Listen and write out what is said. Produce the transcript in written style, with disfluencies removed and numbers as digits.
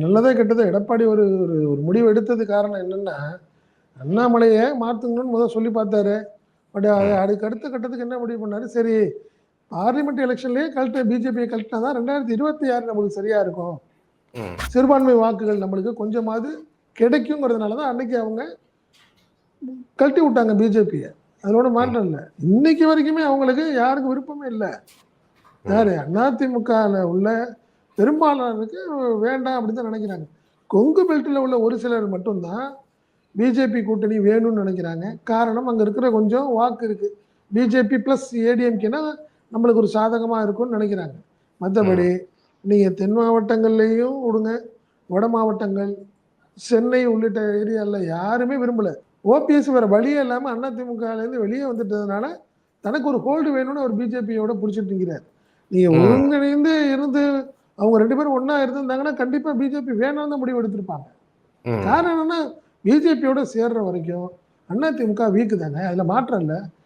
நல்லதே கெட்டதோ எடப்பாடி ஒரு ஒரு ஒரு முடிவு எடுத்தது காரணம் என்னன்னா, அண்ணாமலையை மாத்துங்கன்னு முதல்ல சொல்லி பார்த்தாரு. பட் ம். அதுக்கு அடுத்த கட்டத்துக்கு என்ன முடிவு பண்ணாரு, சரி பார்லிமெண்ட் எலெக்ஷன்லயே பிஜேபியை கழட்டினா தான் 2026 நம்மளுக்கு சரியா இருக்கும். ம். சிறுபான்மை வாக்குகள் நம்மளுக்கு கொஞ்சமாவது கிடைக்குங்கிறதுனால தான் அன்னைக்கு அவங்க கழட்டி விட்டாங்க பிஜேபியை. அதோட மாற்றம் இல்லை. இன்னைக்கு வரைக்குமே அவங்களுக்கு யாருக்கும் விருப்பமே இல்லை. யாரு அதிமுகவில் உள்ள பெரும்பாலானருக்கு வேண்டாம் அப்படின்னு தான் நினைக்கிறாங்க. கொங்கு பெல்ட்டில் உள்ள ஒரு சிலர் மட்டும்தான் பிஜேபி கூட்டணி வேணும்னு நினைக்கிறாங்க. காரணம் அங்கே இருக்கிற கொஞ்சம் வாக்கு இருக்கு. பிஜேபி ப்ளஸ் ஏடிஎம்கேனா நம்மளுக்கு ஒரு சாதகமாக இருக்கும்னு நினைக்கிறாங்க. மற்றபடி நீங்கள் தென் மாவட்டங்கள்லேயும் விடுங்க, வட மாவட்டங்கள், சென்னை உள்ளிட்ட ஏரியாவில் யாருமே விரும்பலை. ஓபிஎஸ் வேற வழியே இல்லாமல் அதிமுகலேருந்து வெளியே வந்துட்டதுனால தனக்கு ஒரு ஹோல்டு வேணும்னு அவர் பிஜேபியோட பிடிச்சிட்டு இருக்கிறார். நீங்கள் ஒருங்கிணைந்து இருந்து அவங்க 2 பேரும் ஒன்றா இருந்திருந்தாங்கன்னா கண்டிப்பாக பிஜேபி வேணாம்னு முடிவு எடுத்திருப்பாங்க. காரணம் என்னன்னா, பிஜேபியோட சேர்ற வரைக்கும் அதிமுக வீக்கு தாங்க. அதில் மாற்றம் இல்லை.